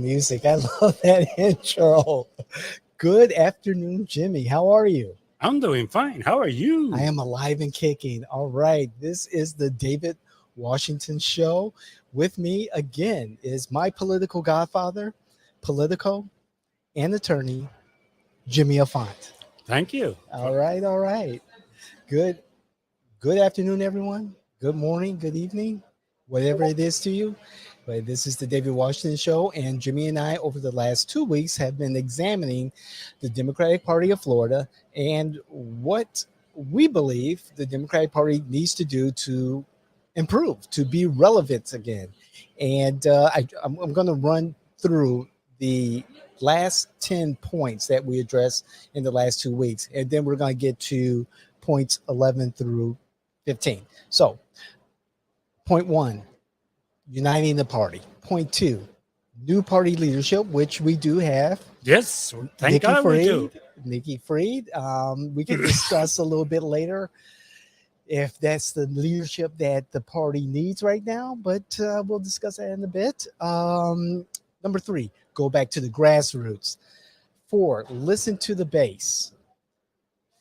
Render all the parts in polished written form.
music. I love that intro. Good afternoon, Jimmy. How are you? I'm doing fine. How are I you? am alive and kicking. All right. This is the David Washington Show. With me again is my political godfather, politico, and attorney, Jimmy Auffant. Thank you. All right. All right. Good. Good afternoon, everyone. Good morning. Good evening. Whatever it is to you. But this is the David Washington Show, and Jimmy and I, over the last 2 weeks, have been examining the Democratic Party of Florida and what we believe the Democratic Party needs to do to improve, to be relevant again. And I'm going to run through the last 10 points that we addressed in the last 2 weeks, and then we're going to get to points 11 through 15. So, point one, uniting the party. Point two, new party leadership, which we do have. Yes, thank Nikki God we do. Fried. Nikki Fried. We can discuss a little bit later if that's the leadership that the party needs right now, but we'll discuss that in a bit. Number three, go back to the grassroots. Four, listen to the base.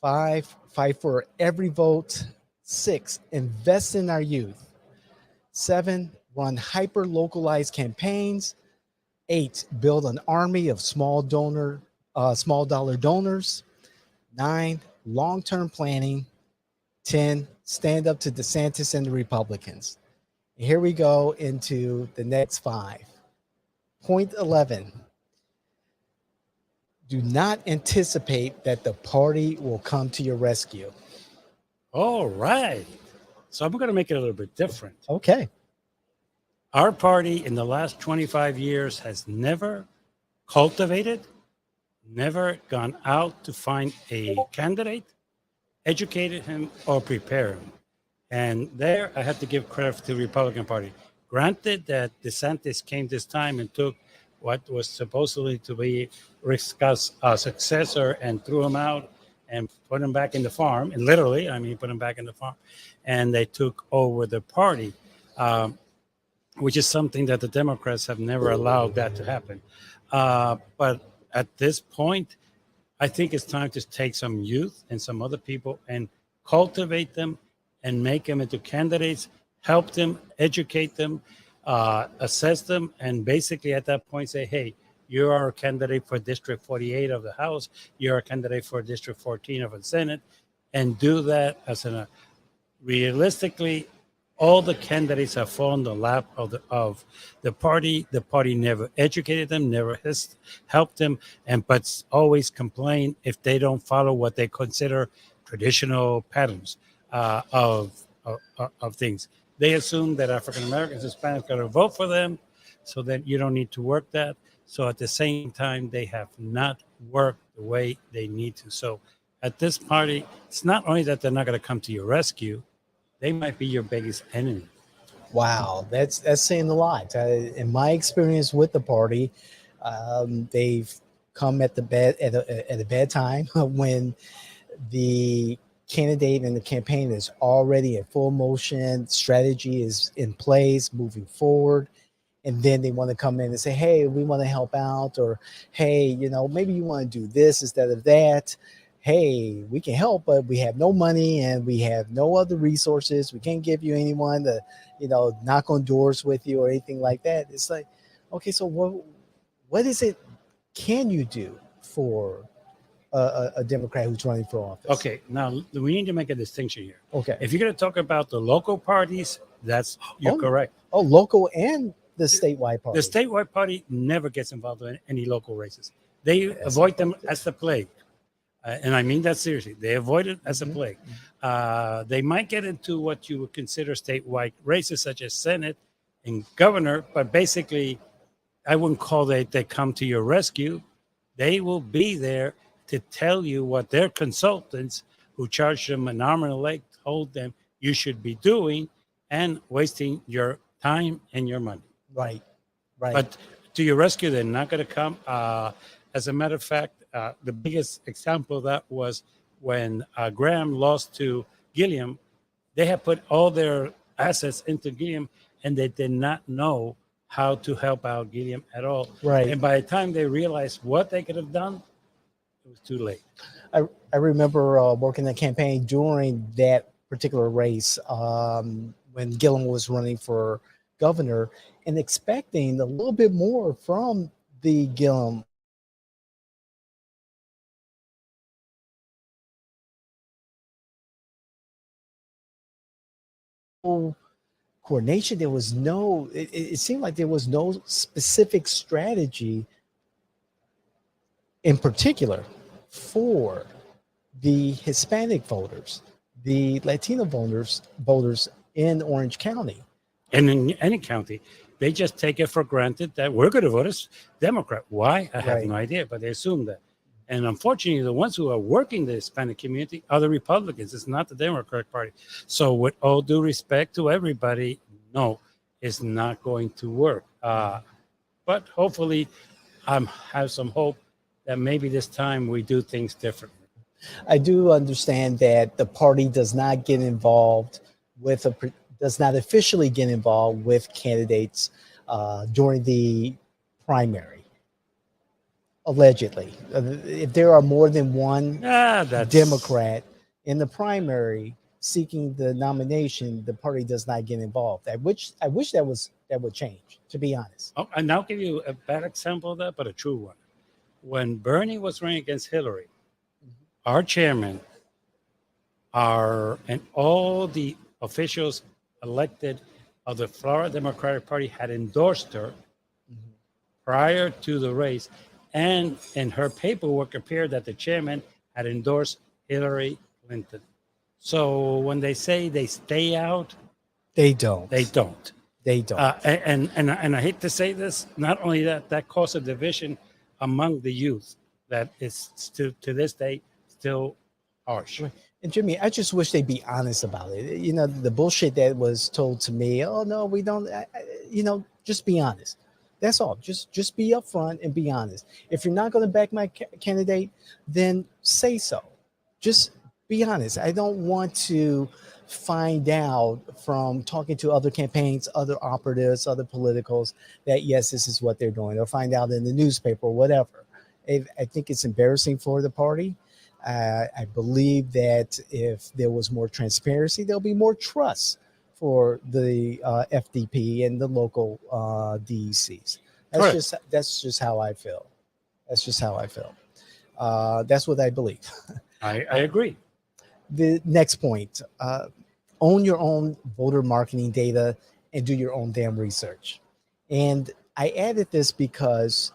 Five, fight for every vote. Six, invest in our youth. Seven, run hyper localized campaigns. Eight, build an army of small dollar donors. Nine, long term planning. 10, stand up to DeSantis and the Republicans. And here we go into the next five. Point 11, do not anticipate that the party will come to your rescue. All right. So I'm going to make it a little bit different. Okay. Our party in the last 25 years has never cultivated, never gone out to find a candidate, educated him, or prepare him. And there I have to give credit to the Republican Party. Granted that DeSantis came this time and took what was supposedly to be Rick Scott's successor and threw him out and put him back in the farm. And literally, I mean, put him back in the farm. And they took over the party, which is something that the Democrats have never allowed that to happen. But at this point, I think it's time to take some youth and some other people and cultivate them and make them into candidates, help them, educate them, assess them, and basically at that point say, hey, you are a candidate for District 48 of the House, you're a candidate for District 14 of the Senate, and do that as realistically, all the candidates have fallen in the lap of the party. The party never educated them, never has helped them, but always complain if they don't follow what they consider traditional patterns of things. They assume that African Americans, Hispanics, are going to vote for them, so that you don't need to work that. So at the same time, they have not worked the way they need to. So at this party, it's not only that they're not going to come to your rescue, they might be your biggest enemy. Wow, that's saying a lot. In my experience with the party, they've come at a bad time when the candidate and the campaign is already in full motion, strategy is in place, moving forward, and then they want to come in and say, hey, we want to help out, or hey, maybe you want to do this instead of that. Hey, we can help, but we have no money and we have no other resources. We can't give you anyone to, knock on doors with you or anything like that. It's like, okay, so what is it can you do for a Democrat who's running for office? Okay, now we need to make a distinction here. Okay. If you're going to talk about the local parties, you're correct. Oh, local and the statewide party. The statewide party never gets involved in any local races. They avoid them as the plague. And I mean that seriously. They avoid it as a plague. They might get into what you would consider statewide races, such as Senate and governor, but basically, I wouldn't call they come to your rescue. They will be there to tell you what their consultants, who charge them an arm and a leg, told them you should be doing, and wasting your time and your money. Right. But to your rescue, they're not going to come. As a matter of fact, the biggest example of that was when Graham lost to Gilliam. They had put all their assets into Gilliam, and they did not know how to help out Gideon at all. Right. And by the time they realized what they could have done, it was too late. I remember working the campaign during that particular race when Gillum was running for governor and expecting a little bit more from the Gillum coordination. There was no, it seemed like there was no specific strategy in particular for the Hispanic voters, the Latino voters in Orange County. And in any county, they just take it for granted that we're going to vote as Democrat. Why? I have Right. no idea, but they assume that. And unfortunately, the ones who are working the Hispanic community are the Republicans. It's not the Democratic Party. So, with all due respect to everybody, no, it's not going to work. But hopefully, I have some hope that maybe this time we do things differently. I do understand that the party does not get involved with does not officially get involved with candidates during the primary. Allegedly, if there are more than one Democrat in the primary seeking the nomination, the party does not get involved. I wish that would change. To be honest. Oh, and I'll give you a bad example of that, but a true one. When Bernie was running against Hillary, our chairman, and all the officials elected of the Florida Democratic Party had endorsed her prior to the race, and in her paperwork appeared that the chairman had endorsed Hillary Clinton. So when they say they stay out, they don't. They don't. They don't. And I hate to say this, not only that caused a division among the youth that is still to this day still harsh. And Jimmy, I just wish they'd be honest about it. You know, the bullshit that was told to me, oh no, we don't, just be honest. That's all. Just be upfront and be honest. If you're not going to back my candidate, then say so. Just be honest. I don't want to find out from talking to other campaigns, other operatives, other politicals that yes, this is what they're doing, or find out in the newspaper or whatever. I think it's embarrassing for the party. I believe that if there was more transparency, there'll be more trust for the FDP and the local DECs. That's just how I feel. That's just how I feel. That's what I believe. I agree. The next point, own your own voter marketing data and do your own damn research. And I added this because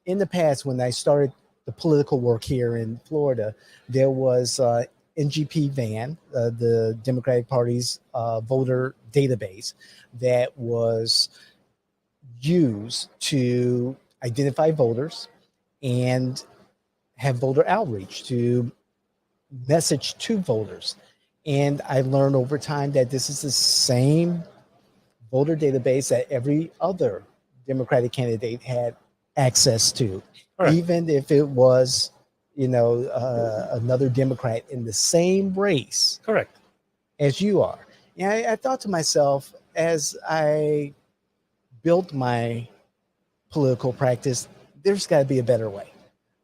in the past, when I started the political work here in Florida, there was NGP Van, the Democratic Party's voter database that was used to identify voters and have voter outreach to message to voters. And I learned over time that this is the same voter database that every other Democratic candidate had access to. Right. Even if it was, another Democrat in the same race. Correct. As you are. And I thought to myself, as I built my political practice, there's got to be a better way.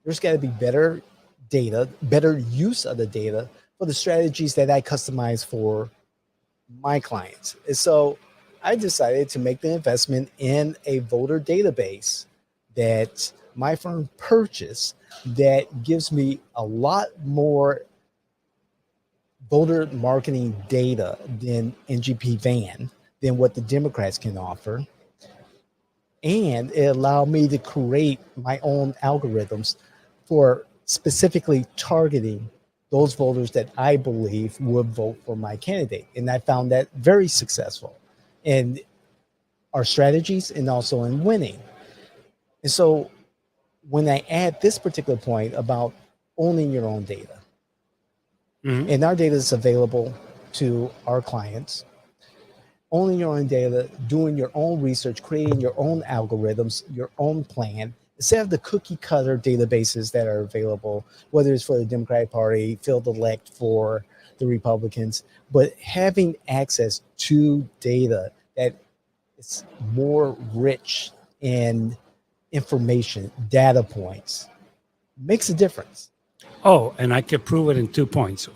There's got to be better data, better use of the data for the strategies that I customize for my clients. And so I decided to make the investment in a voter database that my firm purchased that gives me a lot more voter marketing data than NGP Van, than what the Democrats can offer. And it allowed me to create my own algorithms for specifically targeting those voters that I believe would vote for my candidate. And I found that very successful in our strategies and also in winning. And so when I add this particular point about owning your own data, and our data is available to our clients, owning your own data, doing your own research, creating your own algorithms, your own plan, instead of the cookie cutter databases that are available, whether it's for the Democratic Party, field elect for the Republicans, but having access to data that it's more rich in information, data points. Makes a difference. Oh, and I could prove it in 2 points.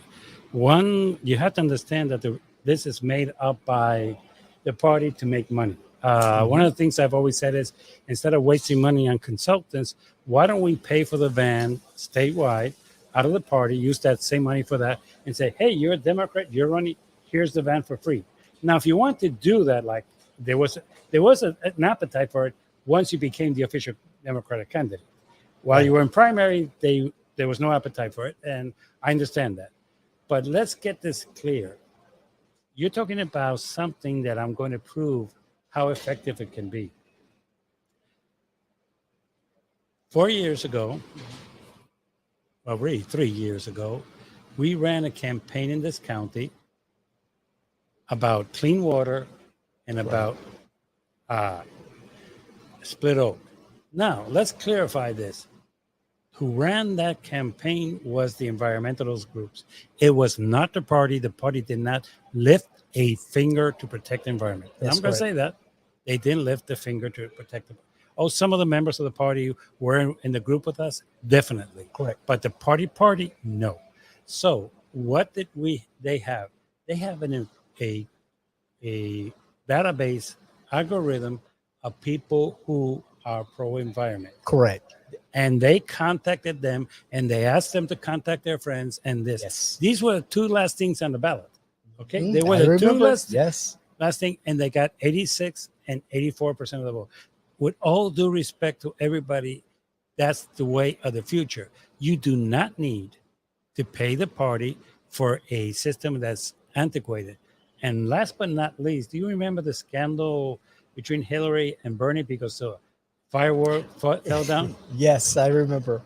One, you have to understand that this is made up by the party to make money. One of the things I've always said is, instead of wasting money on consultants, why don't we pay for the van statewide out of the party, use that same money for that, and say, hey, you're a Democrat, you're running, here's the van for free. Now, if you want to do that, like there was an appetite for it once you became the official Democratic candidate. While you were in primary, there was no appetite for it, and I understand that. But let's get this clear. You're talking about something that I'm going to prove how effective it can be. 4 years ago, well, really 3 years ago, we ran a campaign in this county about clean water and about split oak. Now, let's clarify this. Who ran that campaign was the environmentalist groups. It was not the party. The party did not lift a finger to protect the environment. And I'm going to say that. They didn't lift a finger to protect the. Oh, some of the members of the party were in the group with us? Definitely. Correct. But the party, no. So what did they have? They have a database algorithm of people who are pro-environment. Correct. And they contacted them, and they asked them to contact their friends. And these were the two last things on the ballot. Okay, they were the two last thing, and they got 86 and 84% of the vote. With all due respect to everybody, that's the way of the future. You do not need to pay the party for a system that's antiquated. And last but not least, do you remember the scandal between Hillary and Bernie because the firework fell down? Yes, I remember.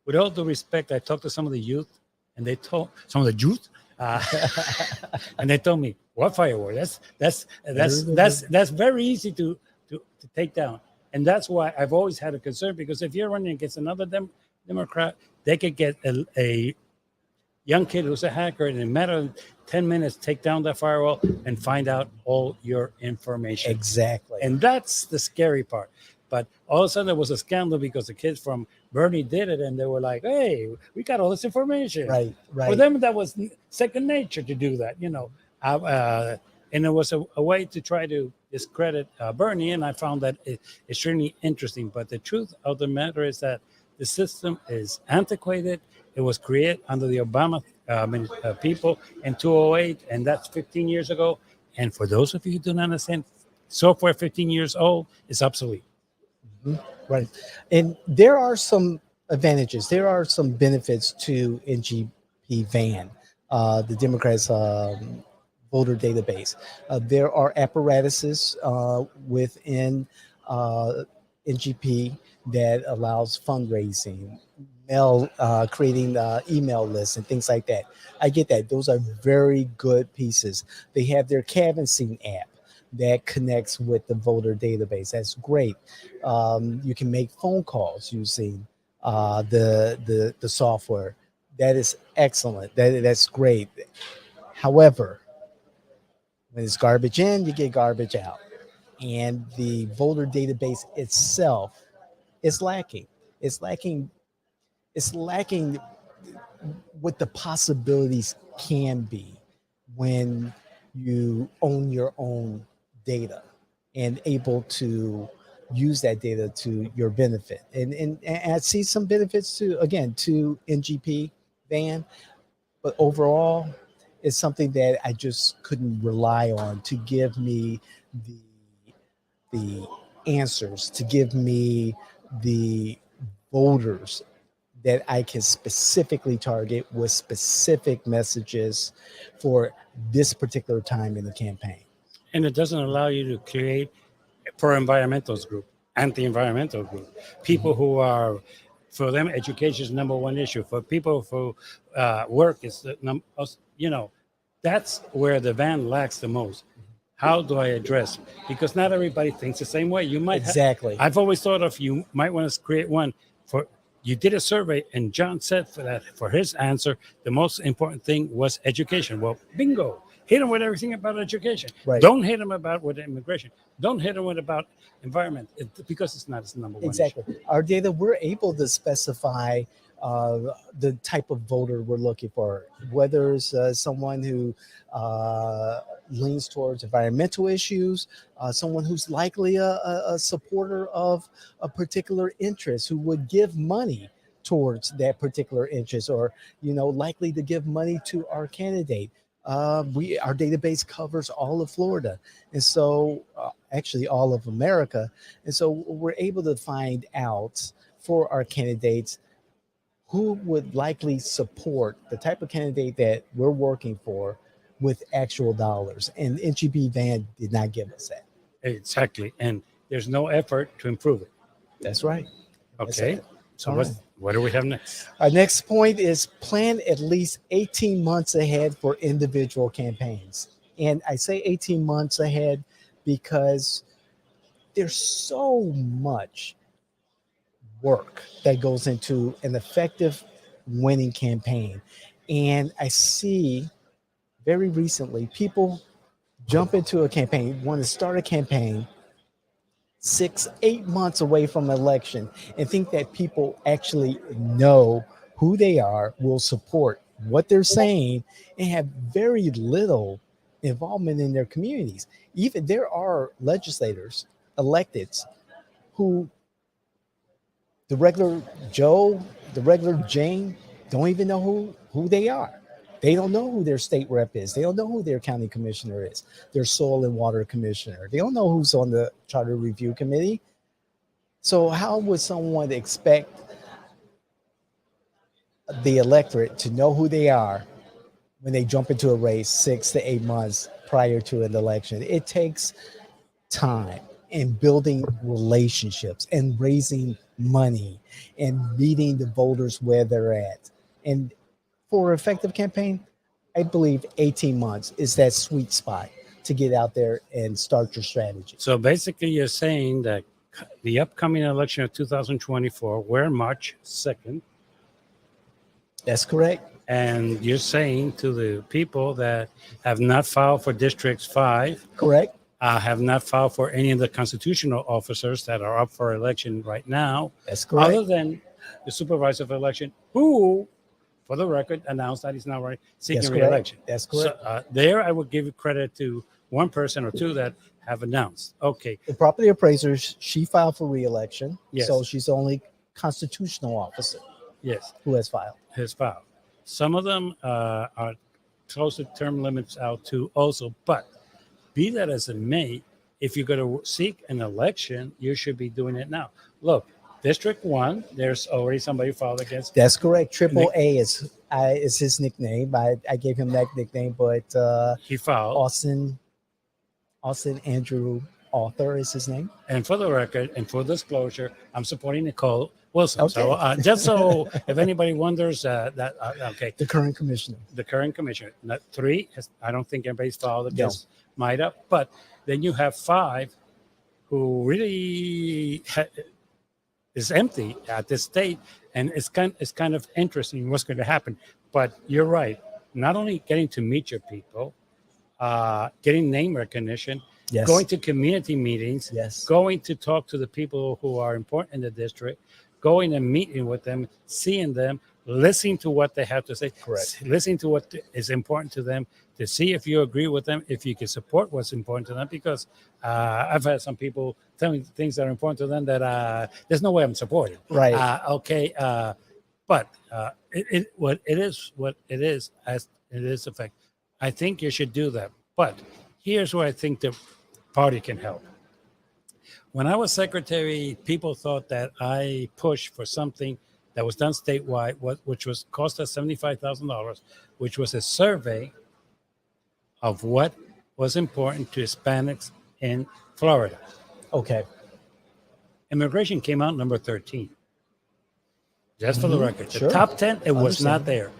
With all due respect, I talked to some of the youth, and they told some of the youth, and they told me, "What firework? That's very easy to take down." And that's why I've always had a concern, because if you're running against another Democrat, they could get a young kid who's a hacker and in a matter of 10 minutes take down that firewall and find out all your information. Exactly. And that's the scary part. But all of a sudden there was a scandal because the kids from Bernie did it, and they were like, hey, we got all this information. Right. For them, that was second nature to do that, and it was a way to try to discredit Bernie, and I found that extremely interesting. But the truth of the matter is that the system is antiquated. It was created under the Obama people in 2008, and that's 15 years ago. And for those of you who do not understand, software 15 years old is obsolete. Mm-hmm. Right. And there are some advantages. There are some benefits to NGP VAN, the Democrats' voter database. There are apparatuses within NGP that allows fundraising, creating email lists and things like that. I get that. Those are very good pieces. They have their canvassing app that connects with the voter database. That's great. You can make phone calls using the software. That is excellent. That's great. However, when it's garbage in, you get garbage out. And the voter database itself is lacking. It's lacking what the possibilities can be when you own your own data and able to use that data to your benefit. And I see some benefits to NGP VAN, but overall, it's something that I just couldn't rely on to give me the answers, to give me the voters that I can specifically target with specific messages for this particular time in the campaign. And it doesn't allow you to create a pro-environmentalist group, anti-environmental group, people who are, for them, education is number one issue. For people who work, is that's where the van lacks the most. How do I address? Because not everybody thinks the same way. You might exactly. I've always thought of you might want to create one for. You did a survey, and John said for his answer, the most important thing was education. Well, bingo. hit them with everything about education. Right. Don't hit them about with immigration. Don't hit them with about environment because it's not its number one Exactly. issue. Our data, we're able to specify the type of voter we're looking for, whether it's someone who leans towards environmental issues, someone who's likely a supporter of a particular interest, who would give money towards that particular interest, or likely to give money to our candidate. Our database covers all of Florida, and so actually all of America, and so we're able to find out for our candidates who would likely support the type of candidate that we're working for with actual dollars. And NGB Van did not give us that. Exactly, and there's no effort to improve it. That's right. Okay, That's so all right. what do we have next? Our next point is plan at least 18 months ahead for individual campaigns. And I say 18 months ahead because there's so much work that goes into an effective winning campaign. And I see very recently people jump into a campaign, want to start a campaign 6, 8 months away from election, and think that people actually know who they are, will support what they're saying, and have very little involvement in their communities. Even there are legislators, electeds, who the regular Joe, the regular Jane don't even know who they are. They don't know who their state rep is. They don't know who their county commissioner is, their soil and water commissioner. They don't know who's on the charter review committee. So how would someone expect the electorate to know who they are when they jump into a race 6 to 8 months prior to an election? It takes time and building relationships and raising money and meeting the voters where they're at. And for an effective campaign, I believe 18 months is that sweet spot to get out there and start your strategy. So basically, you're saying that the upcoming election of 2024, we're March 2nd, That's correct. and you're saying to the people that have not filed for Districts 5, Correct. have not filed for any of the constitutional officers that are up for election right now, That's correct. other than the supervisor of election, who, for the record, announced that he's now seeking That's correct. re-election. That's correct. So there, I would give credit to one person or two that have announced. Okay, The property appraiser, she filed for re-election. Yes. So she's the only constitutional officer yes, who has filed. has filed. Some of them are close to term limits out too also, but be that as it may, if you're going to seek an election, you should be doing it now. Look, District 1, there's already somebody filed against. That's correct. Triple A is his nickname. I gave him that nickname, but He filed. Austin Andrew Author is his name. And for the record, and for disclosure, I'm supporting Nicole Wilson. Okay. So just so if anybody wonders okay, The current commissioner. the current commissioner, not 3, I don't think anybody's filed against MIDA, but then you have 5 who really is empty at this state, and it's kind of interesting what's going to happen. But you're right. Not only getting to meet your people, getting name recognition, Yes. going to community meetings, Yes. going to talk to the people who are important in the district, going and meeting with them, seeing them, listening to what they have to say, Correct. listening to what is important to them, to see if you agree with them, if you can support what's important to them. Because I've had some people tell me things that are important to them that there's no way I'm supporting. Right. But what it is as it is effect. I think you should do that. But here's where I think the party can help. When I was secretary, people thought that I pushed for something that was done statewide, which was cost us $75,000, which was a survey of what was important to Hispanics in Florida. Okay. Immigration came out number 13. Just for the record, the Sure. top 10, it was Understand. not there.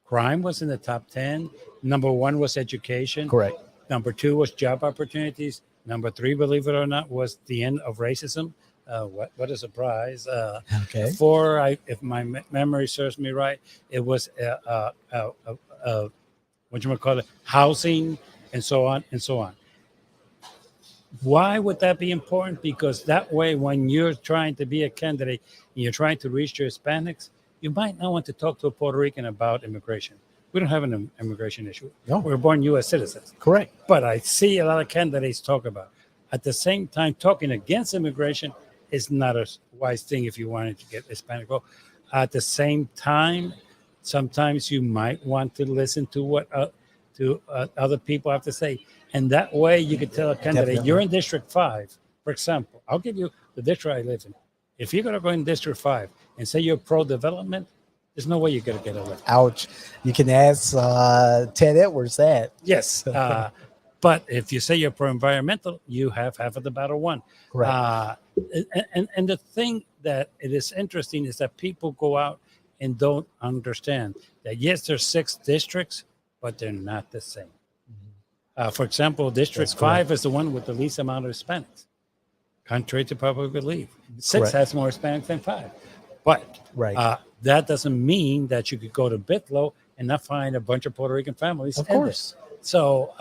Crime was in the top 10. Number 1 was education. Correct. Number 2 was job opportunities. Number 3, believe it or not, was the end of racism. What a surprise. Okay. 4, if my memory serves me right, it was housing, and so on and so on. Why would that be important? Because that way, when you're trying to be a candidate and you're trying to reach your Hispanics, you might not want to talk to a Puerto Rican about immigration. We don't have an immigration issue. No. We're born U.S. citizens. Correct. But I see a lot of candidates talk about. At the same time, talking against immigration is not a wise thing if you wanted to get Hispanic vote. At the same time, sometimes you might want to listen to what other people have to say. And that way you could tell a candidate, Definitely. you're in District 5, for example. I'll give you the district I live in. If you're going to go in District 5 and say you're pro-development, there's no way you're going to get elected. Ouch. You can ask Ted Edwards that. Yes. But if you say you're pro-environmental, you have half of the battle won. Correct. And the thing that it is interesting is that people go out and don't understand that, yes, there's 6 districts, but they're not the same. For example, District 5 is the one with the least amount of Hispanics, contrary to public belief. 6 has more Hispanics than 5. But that doesn't mean that you could go to Bitlow and not find a bunch of Puerto Rican families. Of course. So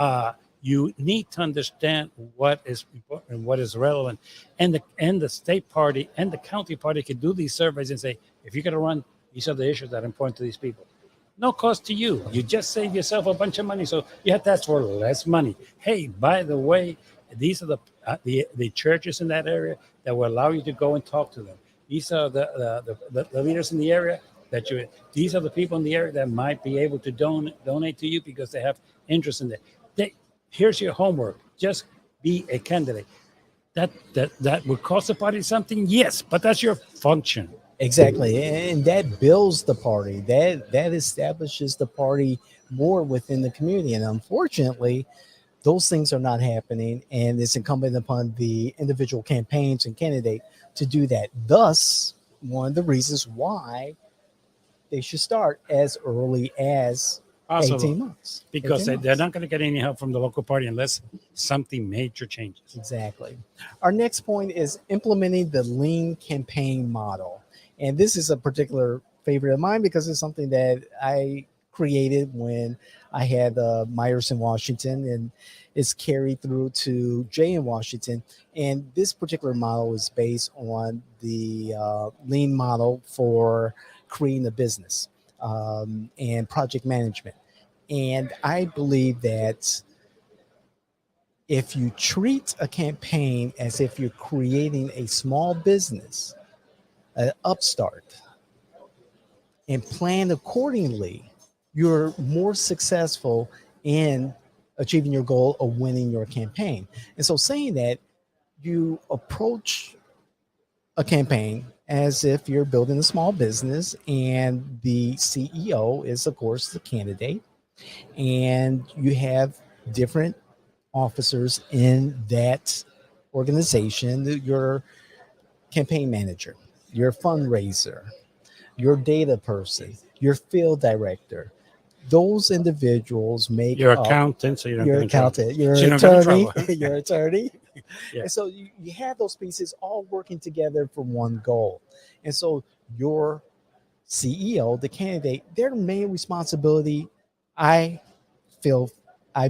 you need to understand what is important and what is relevant. And the state party and the county party can do these surveys and say, if you're going to run, these are the issues that are important to these people. No cost to you. You just save yourself a bunch of money. So you have to ask for less money. Hey, by the way, these are the churches in that area that will allow you to go and talk to them. These are the leaders in the area these are the people in the area that might be able to donate to you because they have interest in it. Here's your homework. Just be a candidate. That would cost the party something, yes, but that's your function. Exactly. And that builds the party. That establishes the party more within the community. And unfortunately, those things are not happening. And it's incumbent upon the individual campaigns and candidate to do that. Thus, one of the reasons why they should start as early as 18 months. Because they're not going to get any help from the local party unless something major changes. Exactly. Our next point is implementing the lean campaign model. And this is a particular favorite of mine because it's something that I created when I had Myers in Washington, and it's carried through to Jay in Washington. And this particular model is based on the lean model for creating a business and project management. And I believe that if you treat a campaign as if you're creating a small business, an upstart, and plan accordingly, you're more successful in achieving your goal of winning your campaign. And so saying that, you approach a campaign as if you're building a small business, and the CEO is, of course, the candidate, and you have different officers in that organization, your campaign manager, your fundraiser, your data person, your field director. Those individuals make your accountant, so you don't your get in trouble. accountant, your So you don't get in attorney, trouble. your attorney. Yeah. And so you have those pieces all working together for one goal. And so your CEO, the candidate, their main responsibility, I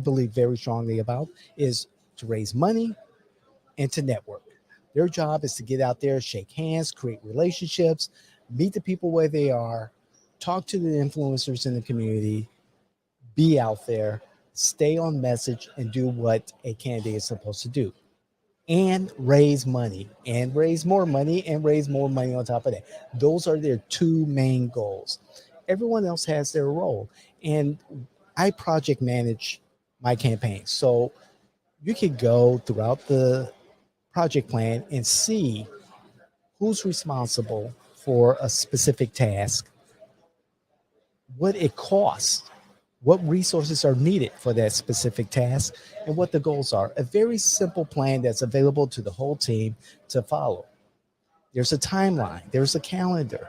believe very strongly about, is to raise money and to network. Their job is to get out there, shake hands, create relationships, meet the people where they are, talk to the influencers in the community, be out there, stay on message, and do what a candidate is supposed to do. And raise money, and raise more money, and raise more money on top of that. Those are their 2 main goals. Everyone else has their role. And I project manage my campaign. So you could go throughout the project plan and see who's responsible for a specific task, what it costs, what resources are needed for that specific task, and what the goals are. A very simple plan that's available to the whole team to follow. There's a timeline, there's a calendar.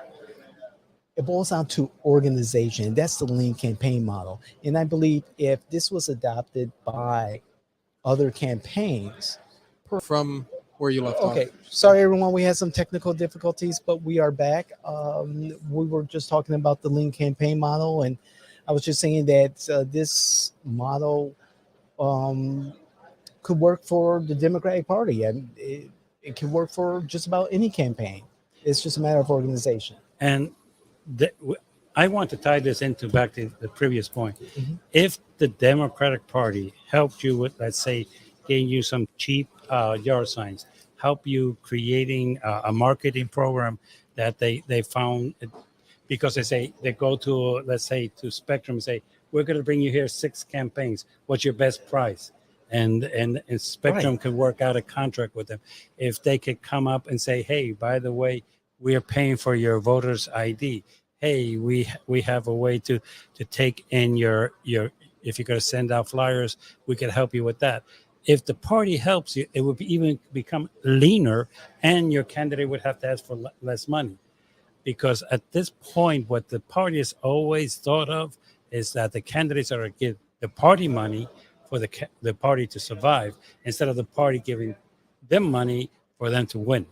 It boils down to organization. That's the lean campaign model. And I believe if this was adopted by other campaigns. From where you left off. Okay, sorry everyone, we had some technical difficulties, but we are back. We were just talking about the lean campaign model, and I was just saying that this model um, could work for the Democratic Party, and it can work for just about any campaign. It's just a matter of organization. And the, I want to tie this into back to the previous point. Mhm. If the Democratic Party helped you with, let's say, getting you some cheap yard signs, help you creating a marketing program that they found, because they say they go to, let's say, to Spectrum and say, we're going to bring you here 6 campaigns. What's your best price? And Spectrum Right. could work out a contract with them. If they could come up and say, hey, by the way, we are paying for your voter's ID. Hey, we have a way to take in your if you're going to send out flyers, we could help you with that. If the party helps you, it would be even become leaner, and your candidate would have to ask for less money. Because at this point, what the party has always thought of is that the candidates are to give the party money for the party to survive, instead of the party giving them money for them to win.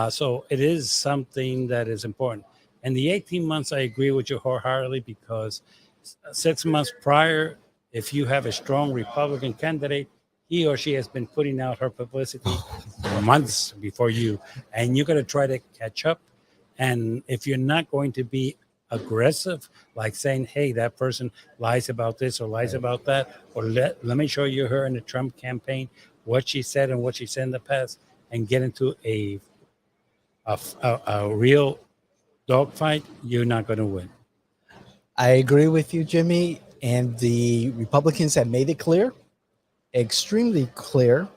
So it is something that is important. And the 18 months, I agree with you wholeheartedly, because 6 months prior, if you have a strong Republican candidate, he or she has been putting out her publicity months before you, and you're going to try to catch up. And if you're not going to be aggressive, like saying, hey, that person lies about this or lies about that, or let me show you her in the Trump campaign, what she said and what she said in the past, and get into a real dogfight, you're not going to win. I agree with you, Jimmy. And the Republicans have made it clear, extremely clear.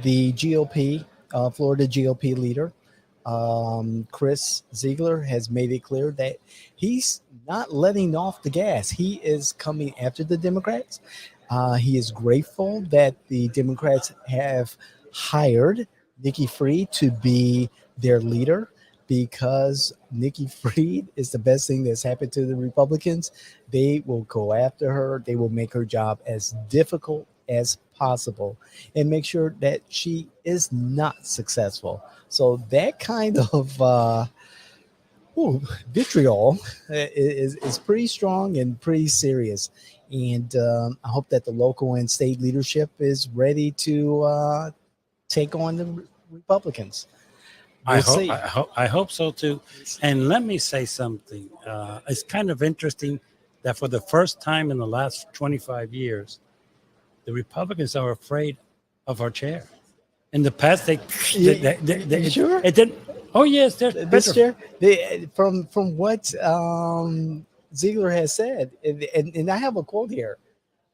The GOP, Florida GOP leader, Chris Ziegler, has made it clear that he's not letting off the gas. He is coming after the Democrats. He is grateful that the Democrats have hired Nikki Fried to be their leader, because Nikki Fried is the best thing that's happened to the Republicans. They will go after her. They will make her job as difficult as possible and make sure that she is not successful. So that kind of vitriol is pretty strong and pretty serious. And I hope that the local and state leadership is ready to take on the Republicans. We'll see. I hope so too. And let me say something. It's kind of interesting that for the first time in the last 25 years, the Republicans are afraid of our chair. In the past, Sure. it didn't. Oh yes, there's This chair, from what Ziegler has said, and I have a quote here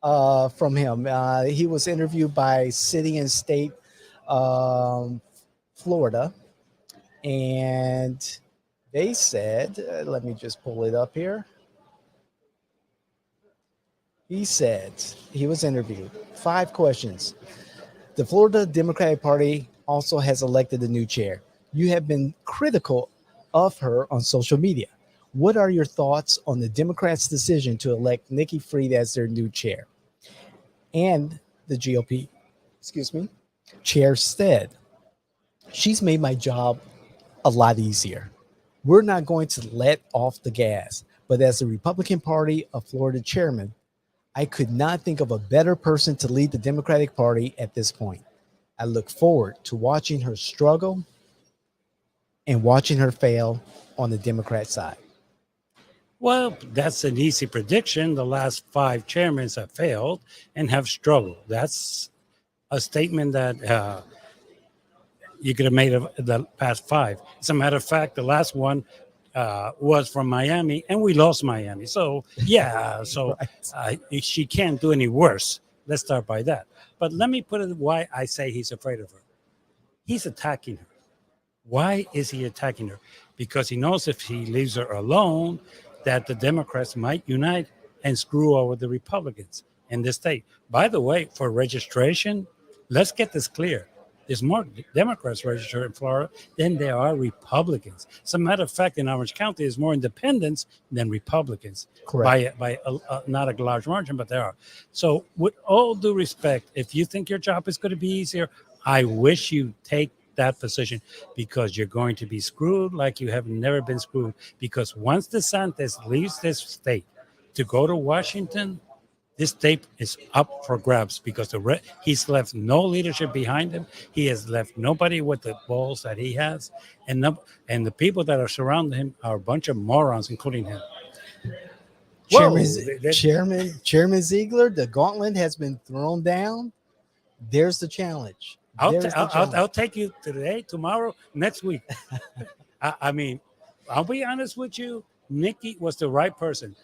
from him. He was interviewed by City and State Florida, and they said, let me just pull it up here. He said, he was interviewed, 5 questions. The Florida Democratic Party also has elected a new chair. You have been critical of her on social media. What are your thoughts on the Democrats' decision to elect Nikki Fried as their new chair? And the GOP, chair said, she's made my job a lot easier. We're not going to let off the gas, but as the Republican Party of Florida chairman, I could not think of a better person to lead the Democratic Party at this point. I look forward to watching her struggle and watching her fail on the Democrat side. Well, that's an easy prediction. The last 5 chairmen have failed and have struggled. That's a statement that you could have made of the past 5. As a matter of fact, the last one was from Miami, and we lost Miami. So, yeah, so she can't do any worse. Let's start by that. But let me put it why I say he's afraid of her. He's attacking her. Why is he attacking her? Because he knows if he leaves her alone, that the Democrats might unite and screw over the Republicans in this state. By the way, for registration, let's get this clear. There's more Democrats registered in Florida than there are Republicans. As a matter of fact, in Orange County, there's more independents than Republicans. Correct. By not a large margin, but there are. So with all due respect, if you think your job is going to be easier, I wish you take that position, because you're going to be screwed like you have never been screwed. Because once DeSantis leaves this state, to go to Washington, this tape is up for grabs because he's left no leadership behind him. He has left nobody with the balls that he has, and the people that are surrounding him are a bunch of morons, including him. Chairman, Whoa, Chairman Ziegler, the gauntlet has been thrown down. There's the challenge. I'll take you today, tomorrow, next week. I mean, I'll be honest with you. Nikki was the right person.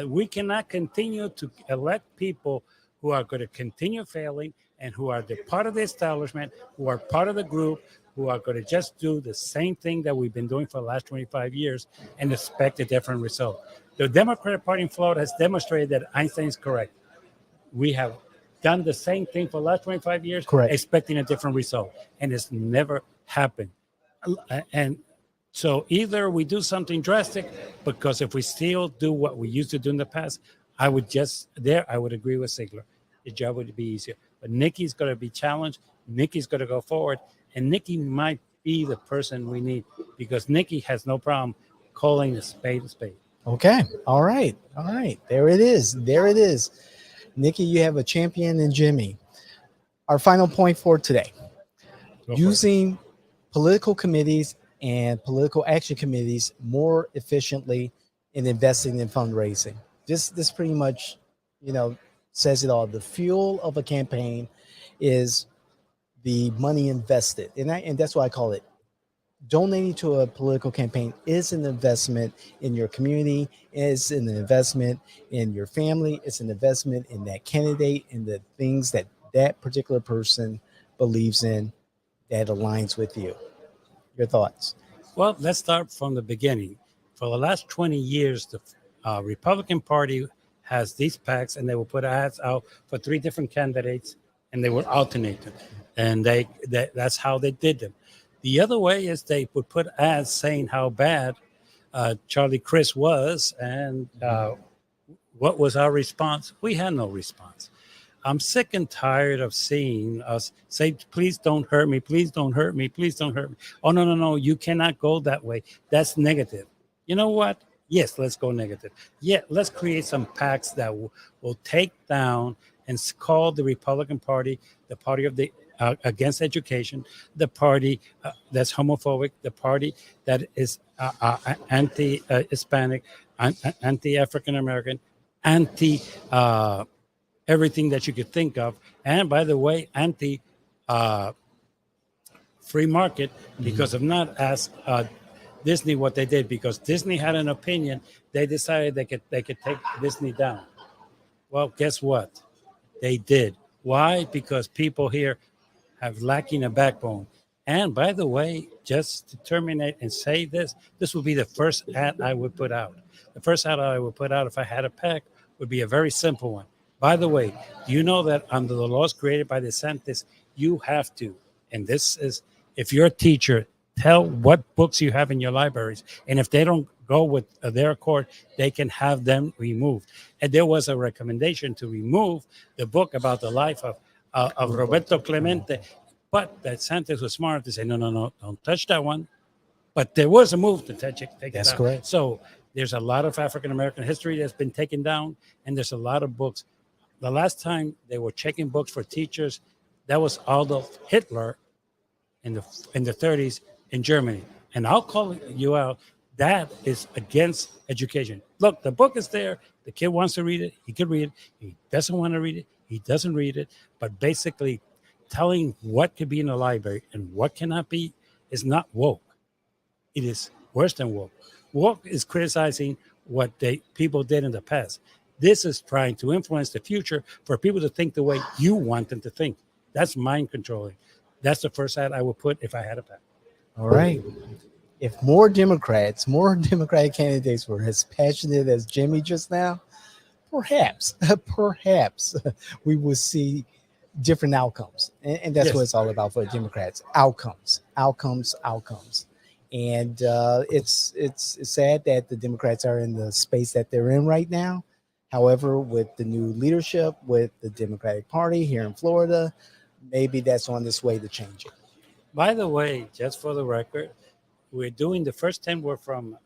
We cannot continue to elect people who are going to continue failing and who are the part of the establishment, who are part of the group, who are going to just do the same thing that we've been doing for the last 25 years and expect a different result. The Democratic Party in Florida has demonstrated that Einstein is correct. We have done the same thing for the last 25 years, Correct. expecting a different result, and it's never happened. And so either we do something drastic, because if we still do what we used to do in the past, I would agree with Ziegler. The job would be easier. But Nikki's going to be challenged. Nikki's going to go forward. And Nikki might be the person we need, because Nikki has no problem calling a spade a spade. Okay. All right. There it is. Nikki, you have a champion in Jimmy. Our final point for today. Using political committees and political action committees more efficiently in investing in fundraising. This pretty much, says it all. The fuel of a campaign is the money invested, and that's why I call it. Donating to a political campaign is an investment in your community, is an investment in your family, it's an investment in that candidate and the things that particular person believes in that aligns with you. Your thoughts? Well, let's start from the beginning. For the last 20 years, the Republican Party has these PACs, and they will put ads out for 3 different candidates, and they will alternate them. And that's how they did them. The other way is they would put ads saying how bad Charlie Crist was, and what was our response? We had no response. I'm sick and tired of seeing us say, please don't hurt me, please don't hurt me, please don't hurt me. Oh, no, you cannot go that way. That's negative. You know what? Yes, let's go negative. Yeah, let's create some PACs that will take down and call the Republican Party the party of the against education, the party that's homophobic, the party that is anti-Hispanic, anti-African American, anti everything that you could think of, and by the way, anti free market, because of not ask Disney what they did, because Disney had an opinion. They decided they could take Disney down. Well, guess what? They did. Why? Because people here have lacking a backbone. And by the way, just to terminate and say this will be the first ad I would put out. The first ad I would put out if I had a PAC would be a very simple one. By the way, do you know that under the laws created by DeSantis, you have to, and this is, if you're a teacher, tell what books you have in your libraries. And if they don't go with their accord, they can have them removed. And there was a recommendation to remove the book about the life of Roberto Clemente, but DeSantis was smart to say, no, don't touch that one. But there was a move to take it down. That's correct. So there's a lot of African-American history that's been taken down, and there's a lot of books. The last time they were checking books for teachers, that was Adolf Hitler in the 30s in Germany. And I'll call you out. That is against education. Look, the book is there. The kid wants to read it. He could read it. He doesn't want to read it. He doesn't read it. But basically, telling what could be in the library and what cannot be is not woke. It is worse than woke. Woke is criticizing what people did in the past. This is trying to influence the future for people to think the way you want them to think. That's mind controlling. That's the first ad I would put if I had a PAC. All right. If more Democratic candidates were as passionate as Jimmy just now, perhaps we would see different outcomes. And that's what it's all about for the Democrats. Outcomes. And it's sad that the Democrats are in the space that they're in right now. However, with the new leadership, with the Democratic Party here in Florida, maybe that's on this way to changing. By the way, just for the record, we're doing the first 10 were from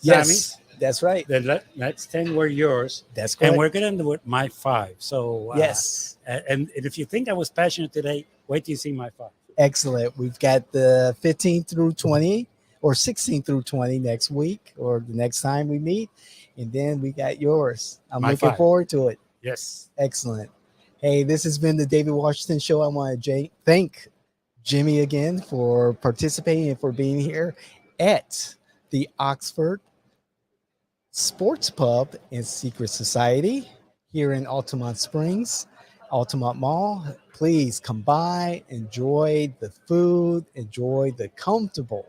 yes, Sammy's. That's right. The next 10 were yours. That's And correct. we're going to do it my 5. So, Yes. And if you think I was passionate today, wait till you see my 5. Excellent. We've got the 15 through 20 or 16 through 20 next week or the next time we meet. And then we got yours. I'm My looking 5. forward to it. Yes. Excellent. Hey, this has been the David Washington Show. I want to thank Jimmy again for participating and for being here at the Oxford Sports Pub and Secret Society here in Altamont Springs, Altamont Mall. Please come by, enjoy the food, enjoy the comfortable.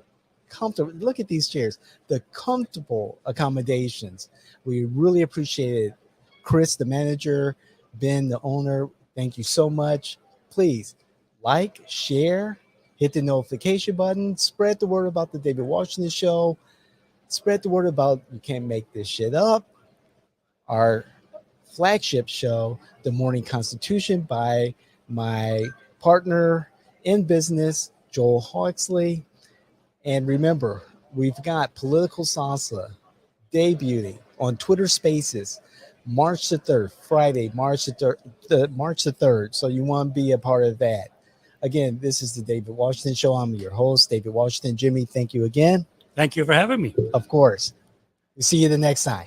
Look at these chairs, the comfortable accommodations. We really appreciate it. Chris, the manager, Ben, the owner, thank you so much. Please like, share, hit the notification button, spread the word about the David Washington Show. Spread the word about You Can't Make This Shit Up, our flagship show, The Morning Constitution, by my partner in business, Joel Hawksley. And remember, we've got Political Salsa debuting on Twitter Spaces March the 3rd, Friday, March the 3rd. So you want to be a part of that. Again, this is the David Washington Show. I'm your host, David Washington. Jimmy, thank you again. Thank you for having me. Of course. We'll see you the next time.